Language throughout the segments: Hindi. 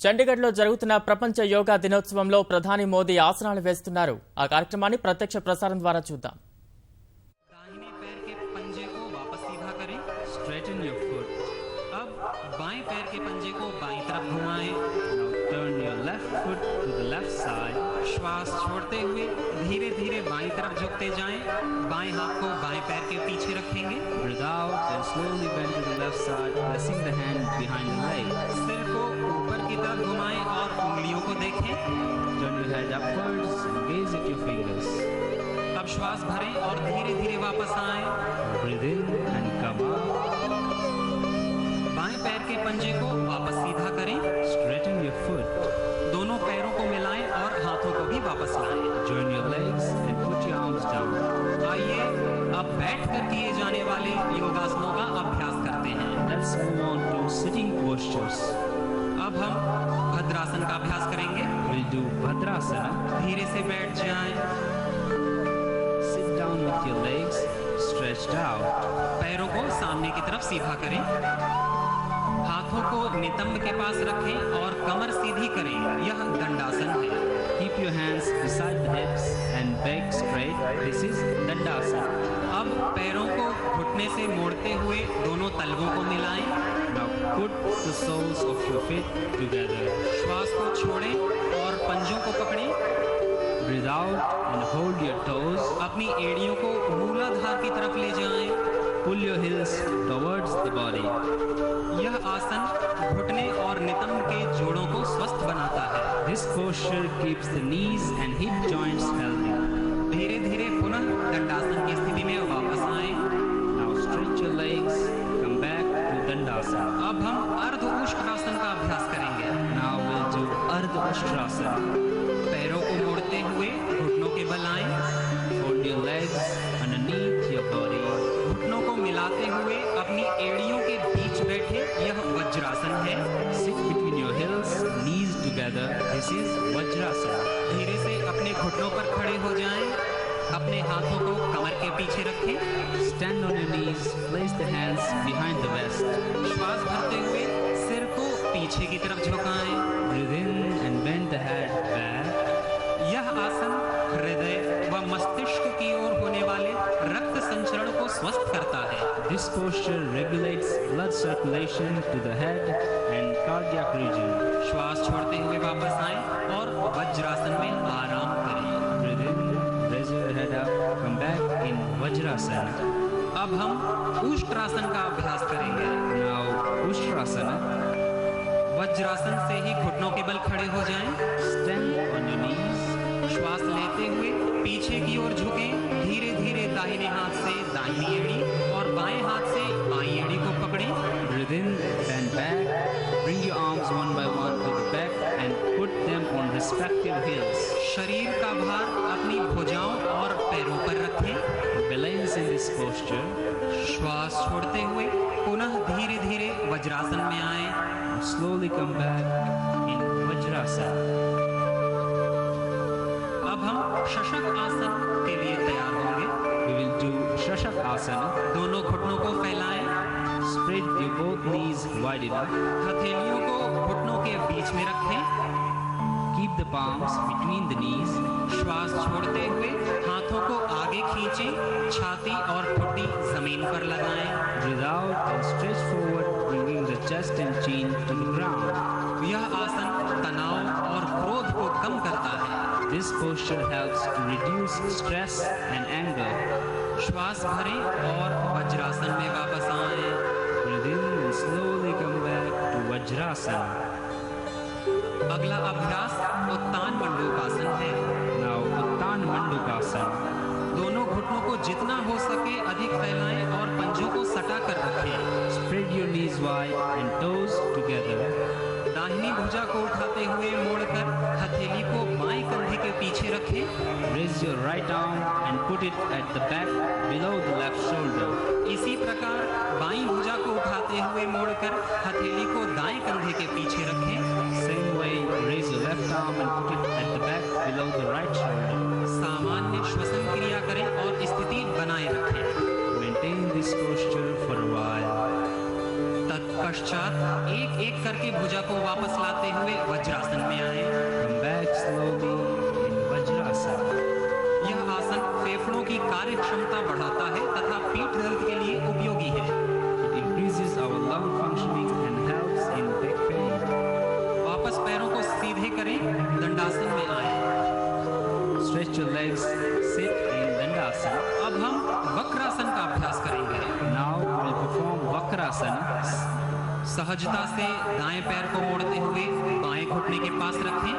చండీగఢ్లో జరుగుతున్న ప్రపంచ యోగా దినోత్సవంలో ప్రధాని మోదీ ఆసనాలు వేస్తున్నారు. ఆ కార్యక్రమాన్ని ప్రత్యక్ష ప్రసారం ద్వారా చూద్దాం. दाहिने पैर के पंजे को वापस सीधा करें. Straighten your foot. अब बाएं पैर के पंजे को बाईं तरफ घुमाएं. Now turn your left foot to the left side. श्वास छोड़ते हुए धीरे धीरे बाईं तरफ झुकते जाएं. बाएं हाथ को बाएं पैर के पीछे रखेंगे. Breathe out and slowly bend to the left side, pressing the hand behind the leg. सिर को ऊपर की तरफ घुमाएं और उंगलियों को देखें. Turn your head upwards and gaze at your fingers. अब श्वास भरें और धीरे धीरे वापस आएं. Breathe in and come out. बाएं पैर के पंजे को वापस सीधा करें. Straighten your foot. दोनों पैरों को मिलाएं और हाथों को भी वापस लाएं. Join your legs and put your arms down. आइए अब बैठकर किए जाने वाले योगासनों का अभ्यास करते हैं. Let's move on to sitting postures. अब हम भद्रासन का अभ्यास करेंगे. We'll do भद्रासन. धीरे से बैठ जाएं. Sit down with your legs stretched out. पैरों को सामने की तरफ सीधा करें. हाथों को नितंब के पास रखें और कमर सीधी करें. यह दंडासन है. Keep your hands beside the hips and back straight. This is दंडासन. अब पैरों को घुटने से मोड़ते हुए दोनों तलवों को मिलाएं. Now put the soles of your feet together. श्वास को छोड़ें और पंजों को पकड़ें. Breathe out and hold your toes. अपनी एड़ियों को मूलाधार की तरफ ले जाएं. Pull your heels towards the body. यह आसन घुटने और नितंब के जोड़ों को स्वस्थ बनाता है. This posture keeps the knees and hip joints healthy. धीरे धीरे पुनः दंडासन की स्थिति में वापस आएं. Now stretch your legs. Come back to दंडासन. अब हम अर्ध उष्ट्रासन का अभ्यास करेंगे. Now we'll do अर्ध उष्ट्रासन. पैरों को मोड़ते हुए घुटनों के बल आएं. Hold your legs underneath your body. घुटनों को मिलाते हुए अपनी एड़ियों के बीच बैठे. यह वज्रासन है. Sit between your heels, knees together. This is vajrasana. धीरे से अपने घुटनों पर खड़े हो जाएं. अपने हाथों को कमर के पीछे रखें. Stand on your knees. Place the hands behind the waist. श्वास भरते हुए सिर को पीछे की तरफ झुकाएं. Breathe in and bend the head back. यह आसन हृदय व मस्तिष्क की ओर होने वाले रक्त संचरण को स्वस्थ करता है. This posture regulates blood circulation to the head and cardiac region. श्वास छोड़ते हुए वापस आएं और वज्रासन में आराम करें. Breathe in, raise your head up, come back in vajrasana. अब हम उष्ट्रासन का अभ्यास करेंगे. Now उष्ट्रासन. वज्रासन से ही घुटनों के बल खड़े हो जाएं. Stand on your knees. श्वास लेते हुए पीछे की ओर झुकें. धीरे धीरे दाहिने हाथ से दाहिनी एड़ी और बाएं हाथ से बाईं एड़ी को पकड़ें. Breathe in, bend back. Bring your arms one by one to the back and put them on respective heels. शरीर का भार अपनी भुजाओं और पैरों पर रखें. Balance in this posture. श्वास छोड़ते हुए पुनः धीरे धीरे वज्रासन में आएं. Slowly come back in vajrasana. अब हम शशक आसन के लिए तैयार होंगे. We will do शशक आसन. दोनों घुटनों को फैलाएं. Spread your both knees wide enough. हथेलियों को घुटनों के बीच में रखें. Keep the palms between the knees. श्वास छोड़ते हुए हाथों को आगे खींचें. छाती और ठुड्डी जमीन पर लगाएं. Breathe out and stretch forward, bringing the chest and chin to the ground. यह आसन तनाव और क्रोध को कम करता है. This posture helps to reduce stress and anger. श्वास भरें और वज्रासन में वापस आएं. Breathe in and slowly come back to vajrasana. अगला अभ्यास उत्तान मंडूकासन है. Now उत्तान मंडूकासन. दोनों घुटनों को जितना हो सके अधिक फैलाएं और पंजों को सटा कर रखें. Spread your knees wide and toes together. दाहिनी भुजा को उठाते हुए मोड़कर हथेली को बाएं कंधे के पीछे रखें. Raise your right arm and put it at the back below the left shoulder. इसी प्रकार बाईं भुजा को उठाते हुए मोड़कर हथेली को दाएं कंधे के पीछे रखें. Same way, raise your left arm and put it at the back below the right shoulder. सामान्य श्वसन क्रिया करें और स्थिति बनाए रखें. Maintain this posture for a while. तत्पश्चात एक एक करके भुजा को वापस लाते हुए वज्रासन में आए। Come back slowly in Vajrasana. यह आसन फेफड़ों की कार्य क्षमता बढ़ाता है तथा पीठ दर्द के लिए उपयोगी है। It increases our lung functioning and helps in back pain. वापस पैरों को सीधे करें, दंडासन में आए। Stretch your legs, sit in Dandasana. अब हम वक्रासन का अभ्यास करेंगे। Now we'll perform Vakrasana. सहजता से दाएं पैर को मोड़ते हुए बाएं घुटने के पास रखें।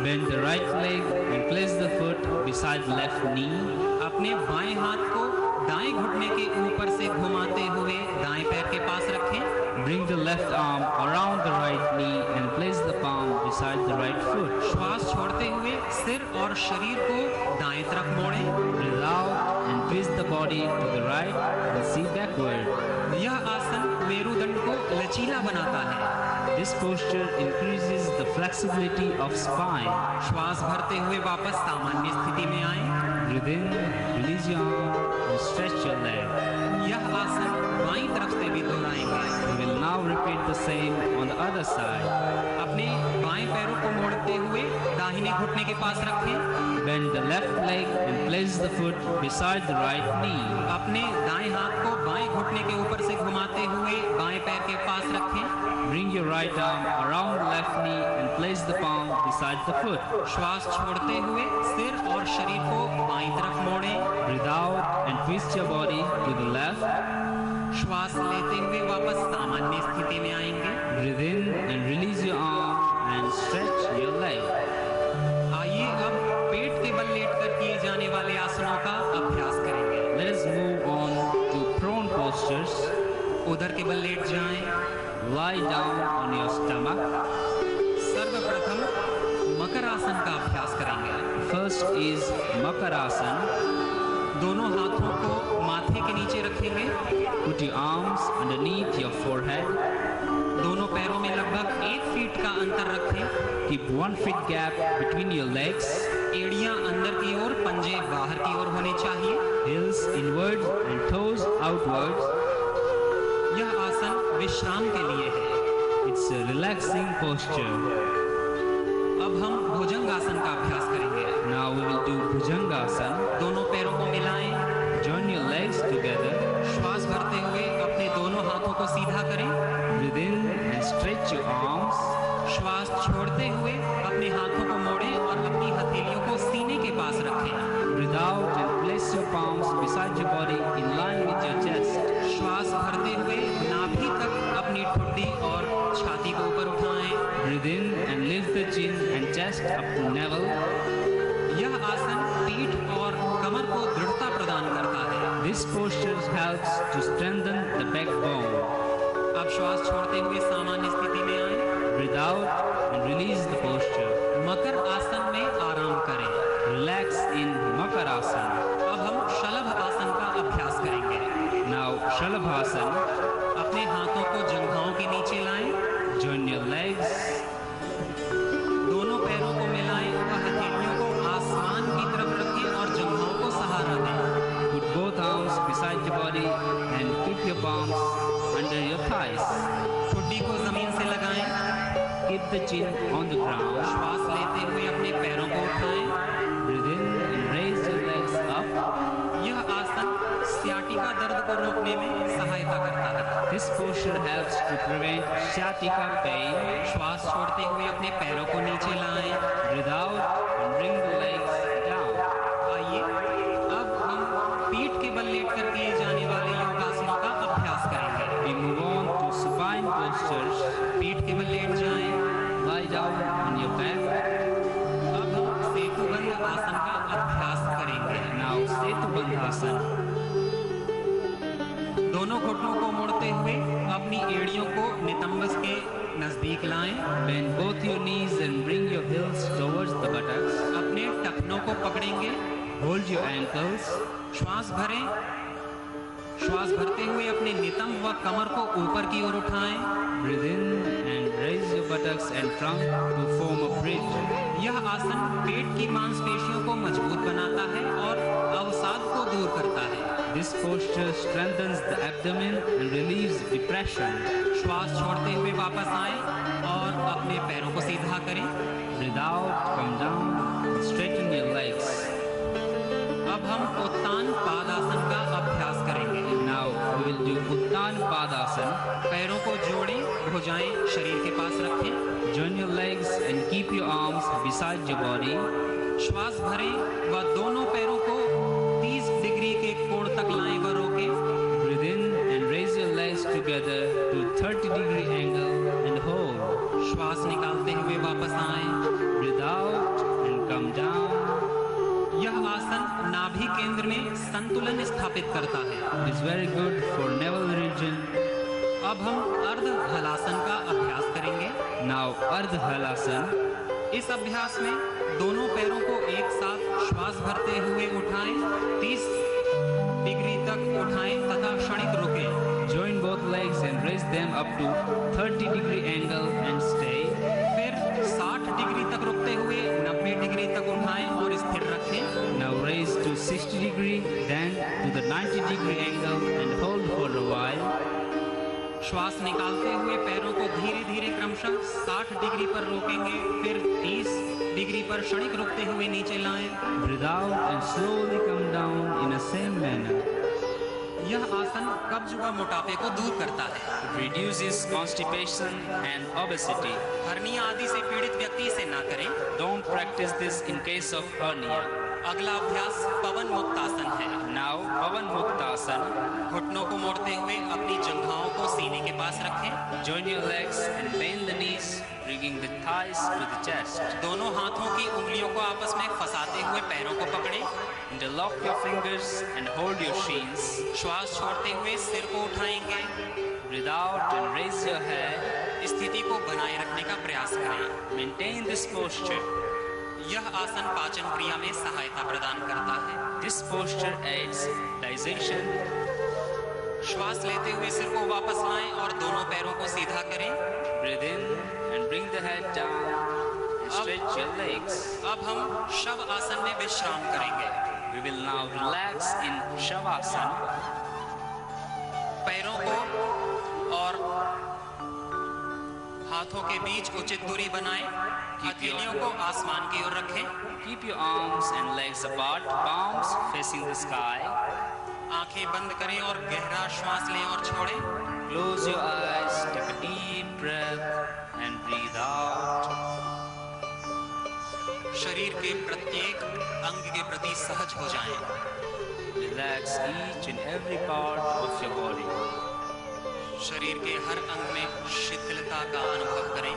Bend the right leg and place the foot beside the left knee. अपने बाएं हाथ को दाएं घुटने के ऊपर से घुमाते हुए दाएं पैर के पास रखें। Bring the left arm around the right knee and place the palm beside the right foot. श्वास छोड़ते हुए सिर और शरीर को दाएं तरफ मोड़ें। Breathe out and twist the body to the right and see backward. यह आसन मेरुदंड को लचीला बनाता है। This posture increases the flexibility of spine. श्वास भरते हुए वापस सामान्य स्थिति में आए। Breathe in, release your arm and stretch your leg. यह आसन बाईं तरफ से भी दोहराएंगे। We will now repeat the same on the other side. अपने बाएं पैरों को मोड़ते हुए दाहिने घुटने के पास रखें। Bend the left leg and place the foot beside the right knee. अपने दाएं हाथ को बाएं घुटने के ऊपर से घुमाते हुए बाएं पैर के पास रखें। Bring your right arm around the left knee and place the palm beside the foot. श्वास छोड़ते हुए सिर और शरीर को बाईं तरफ मोड़ें। Breathe out and twist your body to the left. श्वास लेते हुए वापस सामान्य स्थिति में आएंगे। Breathe in and release your arm and stretch your leg. आइए अब पेट के बल लेटकर किए जाने वाले आसनों का अभ्यास करेंगे। Let us move on to prone postures. उधर के बल लेट जाएं। Lie down on your stomach. सर्वप्रथम मकर आसन का अभ्यास करेंगे। First is Makarasana. दोनों हाथों को माथे के नीचे रखेंगे। Put your arms underneath your forehead. दोनों पैरों में लगभग 1 फीट का अंतर रखें। Keep 1 feet gap between your legs. एड़ियां अंदर की ओर, पंजे बाहर की ओर होने चाहिए। Heels inwards and toes outwards. यह आसन विश्राम के लिए है। It's a relaxing posture. अब हम भुजंगासन का अभ्यास करेंगे। Now we will do Bhujangasana. दोनों पैरों को मिलाएं। Join your legs together. श्वास भरते हुए अपने दोनों हाथों को सीधा करें। Breathe in and stretch your arms. श्वास छोड़ते हुए अपने हाथों को मोड़ें और अपनी हथेलियों को सीने के पास रखें। Breathe out and place your palms beside your body in line with your chest. श्वास भरते हुए नाभि तक अपनी ठुड्डी और छाती को ऊपर उठाएं। Breathe in and lift the chin and chest up to navel. यह आसन पीठ और कमर को दृढ़ता प्रदान करता है। This posture helps to strengthen the backbone. अब श्वास छोड़ते हुए सामान्य स्थिति में आए। Breathe out and release the posture. मकर आसन में आराम करें। Relax in Makarasana. अब हम शलभ आसन का अभ्यास करेंगे। Now Shalabhasana. अपने हाथों को जंघाओं के नीचे लाएं। Join your legs. दोनों पैरों को मिलाएं व हथेलियों को आसमान की तरफ रखें और जंघाओं को सहारा दें। Put both arms beside your body and keep your palms under your thighs. ठुड्डी को जमीन से लगाएं। Keep the chin on the ground. श्वास लेते हुए अपने पैरों को उठाएं। Breathe in and raise your legs up. यह आसन सियाटिका दर्द को रोकने में सहायता करता है। This posture helps to prevent sciatica pain. श्वास छोड़ते हुए अपने पैरों को नीचे लाएं। Breathe out and bring the legs down. आइए अब हम पीठ के बल लेटकर किए जाने वाले योगासनों का अभ्यास करेंगे। We move on to supine postures. पीठ के बल लेट जाएं। Lie down on your back. अब हम सेतुबंध आसन का अभ्यास करेंगे। Now Setubandhasana. दोनों घुटनों को मोड़ते हुए अपनी एड़ियों को नितंबस के नजदीक लाएं। Bend both your knees and bring your heels towards the buttocks. अपने टखनों को पकड़ेंगे। Hold your ankles. श्वास भरें। श्वास भरते हुए अपने नितंब व कमर को ऊपर की ओर उठाएं। Breathe in and raise your buttocks and trunk to form a bridge. यह आसन पेट की मांसपेशियों को मजबूत बनाता है और अवसाद को दूर करता है। This posture strengthens the abdomen and relieves depression. श्वास छोड़ते हुए वापस आएं और अपने पैरों को सीधा करें। Breathe out, come down, and straighten your legs. अब हम उत्तान पादासन का अभ्यास करेंगे। Now we will do Uttan Padasana. पैरों को जोड़ें, भुजाएं शरीर के पास रखें। Join your legs and keep your arms beside your body. श्वास भरें व दोनों पैरों को 30 डिग्री के कोण तक लाएं व रोकें। Breathe in and raise your legs together to 30-degree angle and hold. श्वास निकालते हुए वापस आएं। Breathe out and come down. यह आसन नाभि केंद्र में संतुलन स्थापित करता है। It is very good for navel region. अब हम अर्ध हलासन का अभ्यास करेंगे। Now Ardha Halasana. इस अभ्यास में दोनों पैरों को एक साथ श्वास भरते हुए उठाएं, 30 डिग्री तक उठाएं तथा क्षणिक रुकें। Join both legs and raise them up to 30-degree angle and stay. फिर 60 डिग्री तक रुकते हुए 90 डिग्री तक उठाएं और स्थिर रखें। Now raise to 60-degree, then to the 90-degree angle and hold for a while. श्वास निकालते हुए पैरों को धीरे धीरे क्रमशः 60 डिग्री पर रोकेंगे, फिर 30 डिग्री पर क्षणिक रुकते हुए नीचे लाएं। Breathe out and slowly come down in the same manner. यह आसन कब्ज व मोटापे को दूर करता है। It reduces constipation and obesity. Hernia आदि से पीड़ित व्यक्ति इसे ना करें। Don't practice this in case of hernia. अगला अभ्यास पवन मुक्तासन है। Now Pavan Muktasana. घुटनों को मोड़ते हुए अपनी जंघाओं को सीने के पास रखें। Join your legs and bend the knees, bringing the thighs to the chest. दोनों हाथों की उंगलियों को आपस में फंसाते हुए पैरों को पकड़ें। Interlock your fingers and hold your shins. श्वास छोड़ते हुए सिर को उठाएंगे। Breathe out and raise your head. स्थिति को बनाए रखने का प्रयास करें। Maintain this posture. यह आसन पाचन क्रिया में सहायता प्रदान करता है। This posture aids digestion. श्वास लेते हुए सिर को वापस लाएं और दोनों पैरों को सीधा करें। Breathe in and bring the head down and stretch your legs. अब हम शव आसन में विश्राम करेंगे। We will now relax in Shavasana. पैरों को और हाथों के बीच उचित दूरी बनाएं। हथेलियों को आसमान की ओर रखें। Keep your arms and legs apart, palms facing the sky. आंखें बंद करें और गहरा श्वास लें और छोड़ें। Close your eyes, take a deep breath and breathe out. शरीर के प्रत्येक अंग के प्रति सहज हो जाएं। Relax each and every part of your body. शरीर के हर अंग में शिथिलता का अनुभव करें।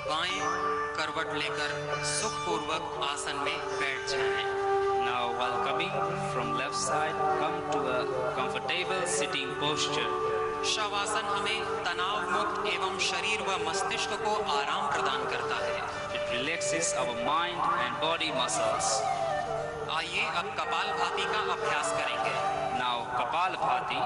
बाएं करवट लेकर सुखपूर्वक आसन में बैठ जाएं। Now, while coming from left side, come to a comfortable sitting posture. Shavasana हमें तनाव मुक्त एवं शरीर व मस्तिष्क को आराम प्रदान करता है। It relaxes our mind and body muscles. आइए अब कपालभाति का अभ्यास करेंगे। Now, Kapalabhati.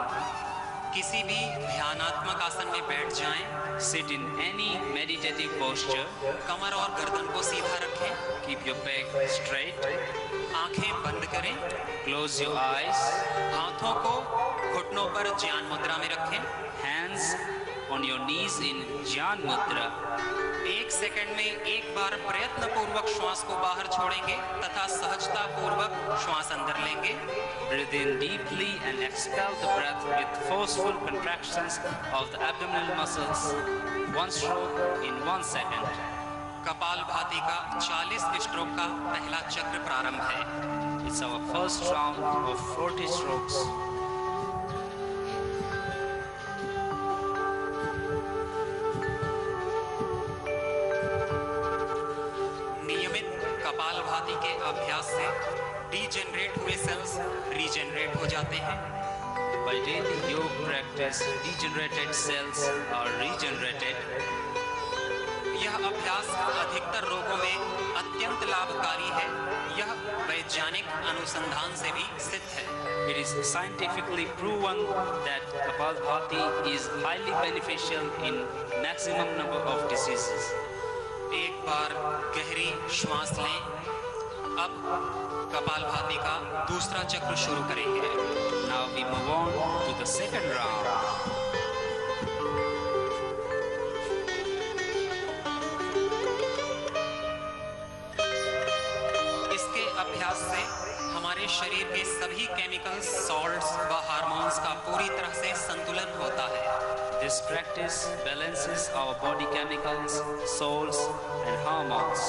किसी भी ध्यानात्मक आसन में बैठ जाएं। Sit in any meditative posture. कमर और गर्दन को सीधा रखें। Keep your back straight. आंखें बंद करें। Close your eyes. हाथों को घुटनों पर ज्ञान मुद्रा में रखें। Hands on your knees in Jyan Mudra. 1 second में एक बार प्रयत्न पूर्वक श्वास को बाहर छोड़ेंगे तथा सहजता पूर्वक श्वास अंदर लेंगे। Breathe in deeply and expel the breath with forceful contractions of the abdominal muscles. One stroke in 1 second. Kapalbhati का 40 स्ट्रोक का पहला चक्र प्रारंभ है। It's our first round of 40 strokes. नियमित कपालभाति के अभ्यास से डीजेनरेट हुए सेल्स रीजेनरेट हो जाते हैं। By daily yoga practice, degenerated cells are regenerated. यह अभ्यास अधिकतर रोगों में अत्यंत लाभकारी है। यह वैज्ञानिक अनुसंधान से भी सिद्ध है। It is scientifically proven that Kapalabhati is highly beneficial in maximum number of diseases. एक बार गहरी श्वास लें। अब कपालभाति का दूसरा चक्र शुरू करेंगे। Now we move on to the second round. इसके अभ्यास से हमारे शरीर के सभी केमिकल्स, सॉल्ट्स व हार्मोन्स का पूरी तरह से संतुलन होता है। This practice balances our body chemicals, salts and hormones.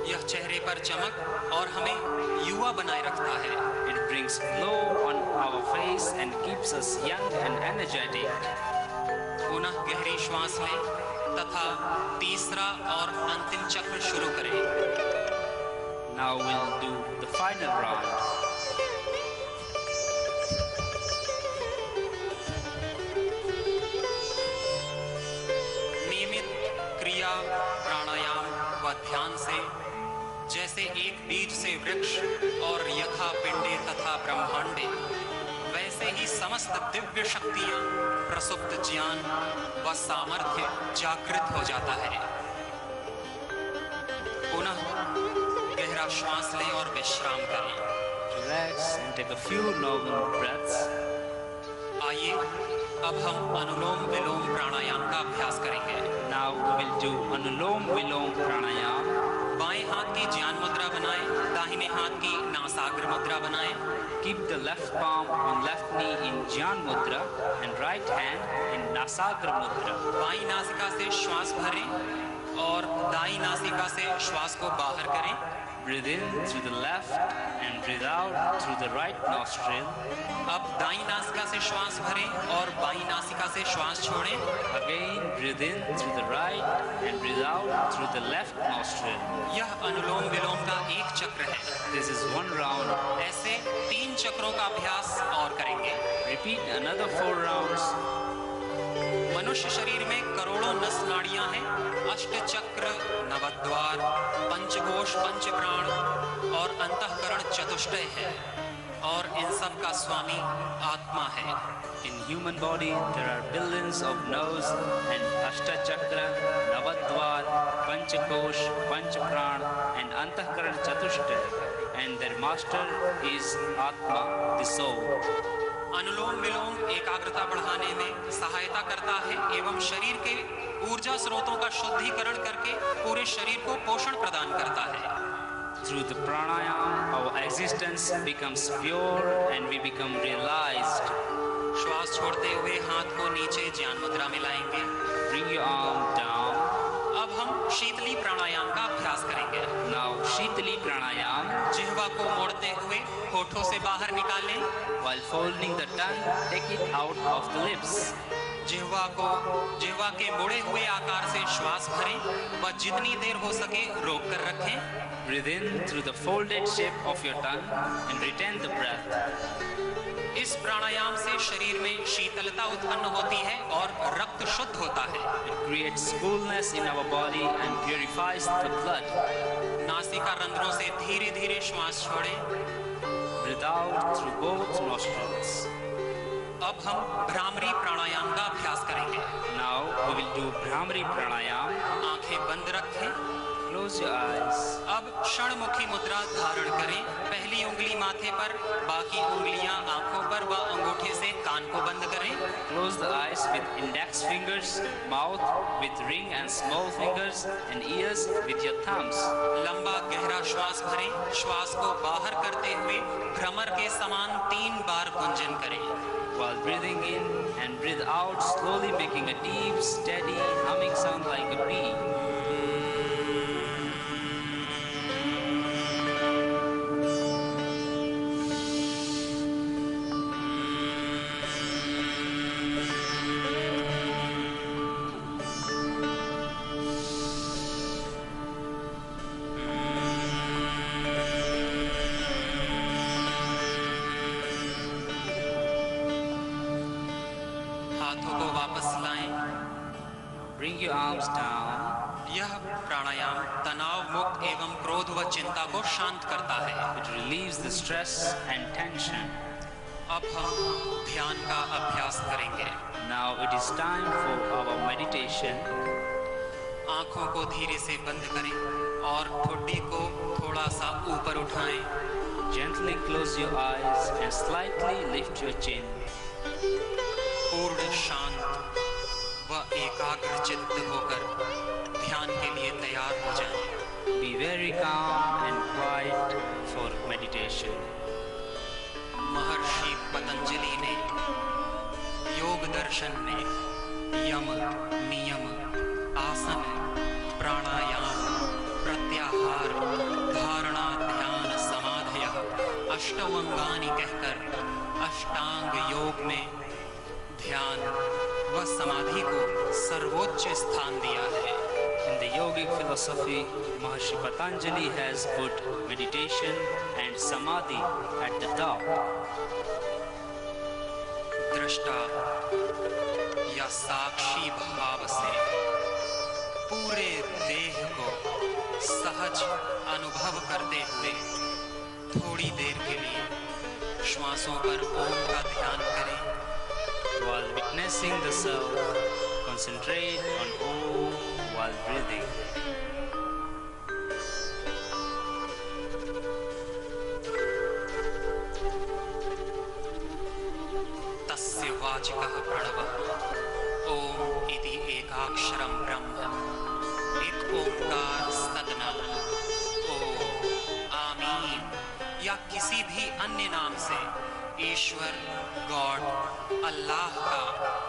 यह चेहरे पर चमक और हमें युवा बनाए रखता है। It brings glow on our face and keeps us young and energetic. पुनः गहरी श्वास लें तथा तीसरा और अंतिम चक्र शुरू करें। Now we'll do the final round. नियमित क्रिया, प्राणायाम व ध्यान से जैसे एक बीज से वृक्ष और यथा पिंडे तथा ब्रह्मांडे, वैसे ही समस्त दिव्य शक्तियां, प्रसुप्त ज्ञान व सामर्थ्य जागृत हो जाता है। पुनः गहरा श्वास लें और विश्राम करें। Relax and take a few normal breaths. आइए अब हम अनुलोम विलोम प्राणायाम का अभ्यास करेंगे। Now we will do Anulom Vilom Pranayam. बाएं हाथ की ज्ञान मुद्रा बनाएं, दाहिने हाथ की नासाग्र मुद्रा बनाएं। Keep the left palm on left knee in Jyan Mudra and right hand in Nasagra Mudra. बाईं नासिका से श्वास भरें और दाईं नासिका से श्वास को बाहर करें। Breathe in through the left and breathe out through the right nostril. अब दाईं नासिका से श्वास भरें और बाईं नासिका से श्वास छोड़ें। Again, breathe in through the right and breathe out through the left nostril. यह अनुलोम विलोम का एक चक्र है। This is one round. ऐसे 3 चक्रों का अभ्यास और करेंगे। Repeat another 4 rounds. मनुष्य शरीर में करोड़ों नस नाड़ियां हैं, अष्ट चक्र, नवद्वार, पंचकोश, पंच प्राण और अंतःकरण चतुष्टय है और इन सब का स्वामी आत्मा है। In human body, there are billions of nerves and Ashtachakra, Navadvar, Panchakosh, Panchapran and Antahkaran Chatushta, and their master is Atma, the soul. अनुलोम विलोम एकाग्रता बढ़ाने में सहायता करता है एवं शरीर के ऊर्जा स्रोतों का शुद्धिकरण करके पूरे शरीर को पोषण प्रदान करता है। Through the pranayam, our existence becomes pure and we become realized. श्वास छोड़ते हुए हाथ को नीचे ज्ञान मुद्रा में लाएंगे। Bring your arm down. अब हम शीतली प्राणायाम का अभ्यास करेंगे। Now Shitali Pranayam. जिह्वा को मोड़ते हुए होठों से बाहर निकालें। While folding the tongue, take it out of the lips. जिह्वा के मुड़े हुए आकार से श्वास भरें व जितनी देर हो सके रोक कर रखें। Breathe in through the folded shape of your tongue and retain the breath. इस प्राणायाम से शरीर में शीतलता उत्पन्न होती है और रक्त शुद्ध होता है। It creates coolness in our body and purifies the blood. नासिका रंध्रों से धीरे धीरे श्वास छोड़ें। Breathe out through both nostrils. अब हम भ्रामरी प्राणायाम का अभ्यास करेंगे। Now we will do Bhramari Pranayam. आंखें बंद रखें। Close your eyes. अब षणमुखी मुद्रा धारण करें। पहली उंगली माथे पर, बाकी उंगलियां आंखों पर व अंगूठे से कान को बंद करें। Close the eyes with index fingers, mouth with ring and small fingers, and ears with your thumbs. लंबा गहरा श्वास भरें। श्वास को बाहर करते हुए भ्रमर के समान 3 बार गुंजन करें। While breathing in and breathe out slowly, making a deep, steady humming sound like a bee. हाथों को वापस लाएं। Bring your arms down. यह प्राणायाम तनाव मुक्त एवं क्रोध व चिंता को शांत करता है। It relieves the stress and tension. अब हम ध्यान का अभ्यास करेंगे। Now it is time for our meditation. आंखों को धीरे से बंद करें। और ठोड़ी को थोड़ा सा ऊपर उठाएं। Gently close your eyes and slightly lift your chin. पूर्ण शांत व एकाग्र चित्त होकर ध्यान के लिए तैयार हो जाएं। Be very calm and quiet for meditation. महर्षि पतंजलि ने योग दर्शन में यम, नियम, आसन, प्राणायाम, प्रत्याहार, धारणा, ध्यान, समाधयः, अष्टवंगानि कहकर अष्टांग योग में ध्यान व समाधि को सर्वोच्च स्थान दिया है। In the yogic philosophy, Maharshi Patanjali has put meditation and samadhi at the top. दृष्टा या साक्षी भाव से पूरे देह को सहज अनुभव करते हुए थोड़ी देर के लिए श्वासों पर ओम का ध्यान करें। While witnessing the self, concentrate on Om while breathing. तस्य वाचिकः प्रणवः ओम इति एकाक्षरं ब्रह्म एक ओंकार सदनम ओम आमीन या किसी भी अन्य नाम से ईश्वर गॉड अल्लाह का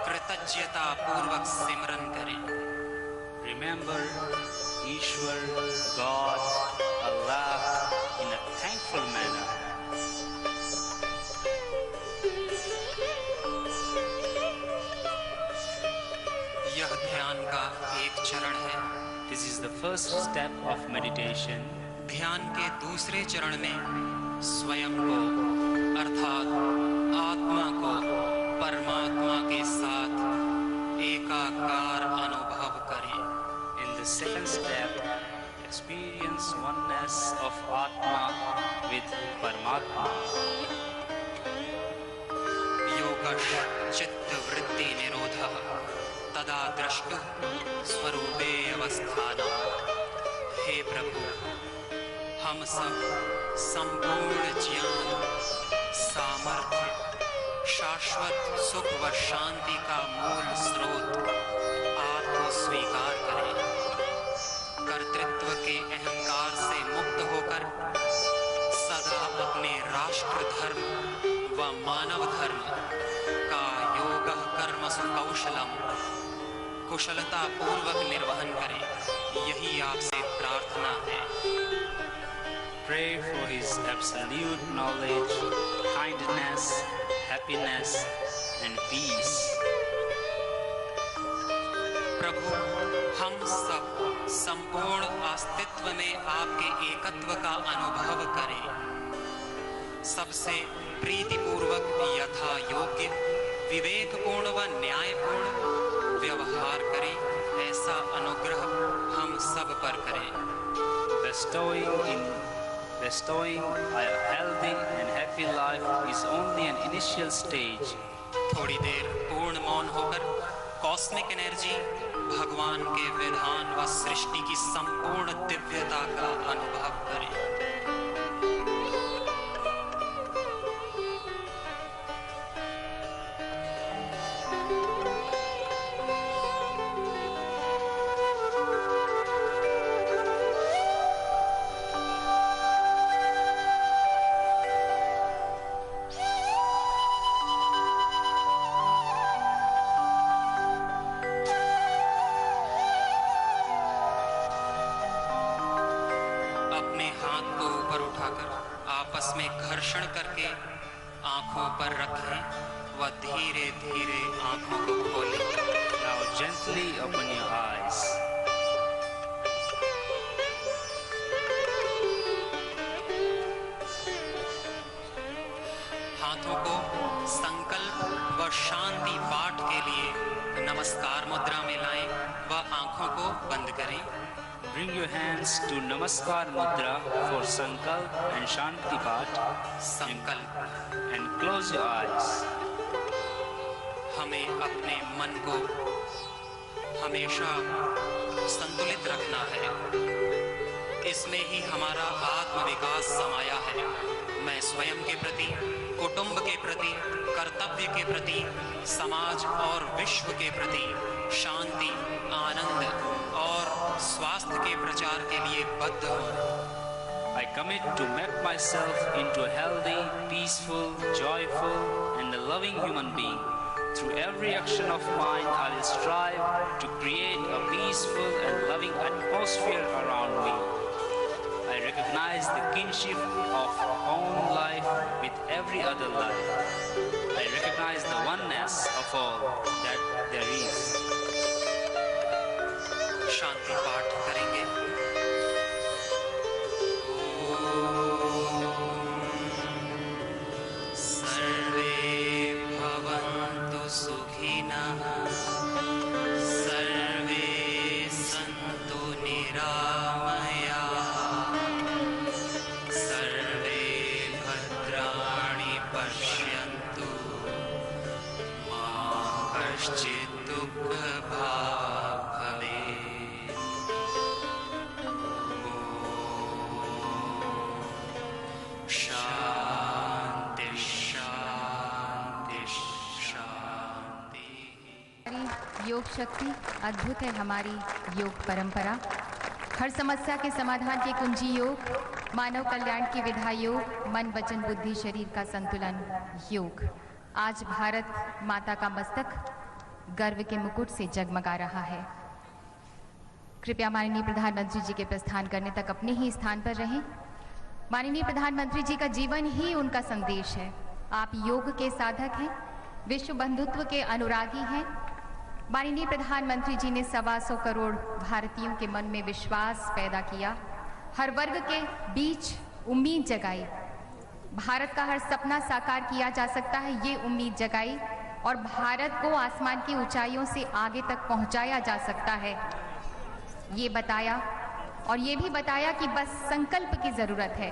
कृतज्ञता पूर्वक सिमरन करें। Remember Ishwar, God, Allah in a thankful manner. यह ध्यान का एक चरण है। This is the first step of meditation. ध्यान के दूसरे चरण में स्वयं को अर्थात आत्मा को परमात्मा के साथ एकाकार अनुभव करें। In the second step, experience oneness of Atma with Paramatma. योगश चित्त वृत्ति निरोधः तदा द्रष्टुः स्वरूपे अवस्थानम्। हे प्रभु, हम सब संपूर्ण ज्ञान, सामर्थ्य, शाश्वत सुख व शांति का मूल स्रोत आपको स्वीकार करें। कर्तृत्व के अहंकार से मुक्त होकर सदा अपने राष्ट्र धर्म व मानव धर्म का योगः कर्मसु कौशलम कुशलता पूर्वक निर्वहन करें। यही आपसे प्रार्थना है। Pray for His absolute knowledge, kindness, happiness, and peace. प्रभु, हम सब संपूर्ण अस्तित्व में आपके एकत्व का अनुभव करें। सबसे प्रीतिपूर्वक यथा योग्य, विवेकपूर्ण व न्यायपूर्ण व्यवहार करें। ऐसा अनुग्रह हम सब पर करें। Bestowing a healthy and happy life is only an initial stage. थोड़ी देर पूर्ण मौन होकर कॉस्मिक एनर्जी, भगवान के विधान व सृष्टि की संपूर्ण दिव्यता का अनुभव करें। आपस में घर्षण करके आंखों पर रखें व धीरे धीरे आंखों को खोलें। Now gently open your eyes. हाथों को संकल्प व शांति पाठ के लिए नमस्कार मुद्रा में लाएं व आंखों को बंद करें। Bring your hands to Namaskar Mudra for Sankalp and Shanti Path. संकल्प And close your eyes. हमें अपने मन को हमेशा संतुलित रखना है। इसमें ही हमारा आत्मविकास समाया है। मैं स्वयं के प्रति, कुटुंब के प्रति, कर्तव्य के प्रति, समाज और विश्व के प्रति शांति, आनंद और स्वास्थ्य के प्रचार के लिए बद्ध हूँ। I commit to make myself into a healthy, peaceful, joyful, and a loving human being. Through every action of mine, I will strive to create a peaceful and loving atmosphere around me. I recognize the kinship of own life with every other life. I recognize the oneness of all that there is. शांति पाठ करेंगे। सर्वे भवन्तु सुखिनः, सर्वे सन्तु निरामयाः, सर्वे भद्राणि पश्यन्तु, मा कश्चित् दुःखभाग् भवेत्। शांति शांति शांति। हमारी योग शक्ति अद्भुत है। हमारी योग परंपरा हर समस्या के समाधान की कुंजी योग, मानव कल्याण की विधा योग, मन वचन बुद्धि शरीर का संतुलन योग। आज भारत माता का मस्तक गर्व के मुकुट से जगमगा रहा है। कृपया माननीय प्रधानमंत्री जी के प्रस्थान करने तक अपने ही स्थान पर रहें। माननीय प्रधानमंत्री जी का जीवन ही उनका संदेश है। आप योग के साधक हैं, विश्व बंधुत्व के अनुरागी हैं। माननीय प्रधानमंत्री जी ने 125 करोड़ भारतीयों के मन में विश्वास पैदा किया, हर वर्ग के बीच उम्मीद जगाई। भारत का हर सपना साकार किया जा सकता है, ये उम्मीद जगाई और भारत को आसमान की ऊंचाइयों से आगे तक पहुंचाया जा सकता है, ये बताया। और ये भी बताया कि बस संकल्प की जरूरत है।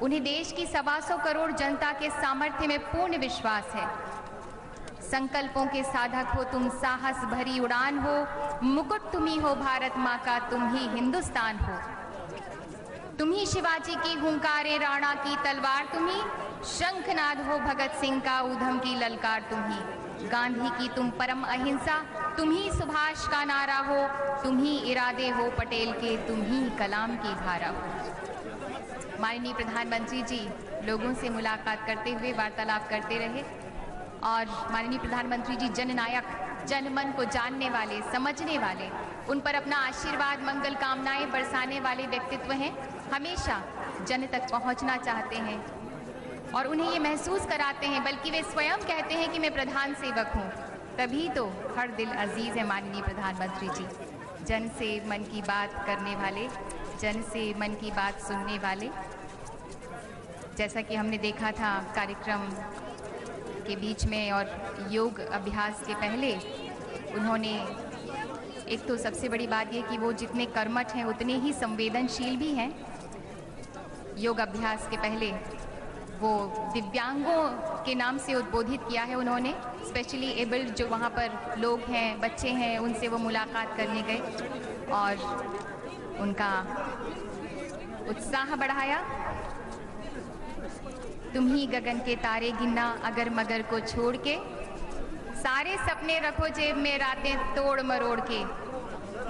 उन्हें देश की 125 करोड़ जनता के सामर्थ्य में पूर्ण विश्वास है। संकल्पों के साधक हो तुम, साहस भरी उड़ान हो, मुकुट तुम ही हो भारत माँ का, तुम ही हिंदुस्तान हो। तुम ही शिवाजी की हुंकारे, राणा की तलवार तुम ही, शंखनाद हो भगत सिंह का, ऊधम की ललकार तुम ही, गांधी की तुम परम अहिंसा, तुम ही सुभाष का नारा हो, तुम ही इरादे हो पटेल के, तुम ही कलाम की धारा हो। माननीय प्रधानमंत्री जी लोगों से मुलाकात करते हुए वार्तालाप करते रहे और माननीय प्रधानमंत्री जी जननायक, जनमन को जानने वाले, समझने वाले, उन पर अपना आशीर्वाद मंगल कामनाएं बरसाने वाले व्यक्तित्व हैं। हमेशा जन तक पहुंचना चाहते हैं और उन्हें ये महसूस कराते हैं, बल्कि वे स्वयं कहते हैं कि मैं प्रधान सेवक हूँ। तभी तो हर दिल अजीज है माननीय प्रधानमंत्री जी। जन से मन की बात करने वाले, जन से मन की बात सुनने वाले। जैसा कि हमने देखा था कार्यक्रम के बीच में और योग अभ्यास के पहले, उन्होंने एक तो सबसे बड़ी बात ये कि वो जितने कर्मठ हैं उतने ही संवेदनशील भी हैं। योग अभ्यास के पहले वो दिव्यांगों के नाम से उद्बोधित किया है उन्होंने। स्पेशली एबल्ड जो वहाँ पर लोग हैं, बच्चे हैं, उनसे वो मुलाकात करने गए और उनका उत्साह बढ़ाया। तुम ही गगन के तारे गिनना अगर मगर को छोड़ के, सारे सपने रखो जेब में रातें तोड़ मरोड़ के,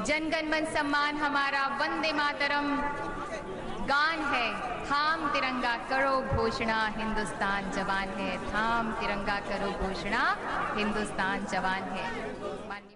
जनगण मन सम्मान हमारा वंदे मातरम गान है, थाम तिरंगा करो घोषणा हिंदुस्तान जवान है, थाम तिरंगा करो घोषणा हिंदुस्तान जवान है। माननीय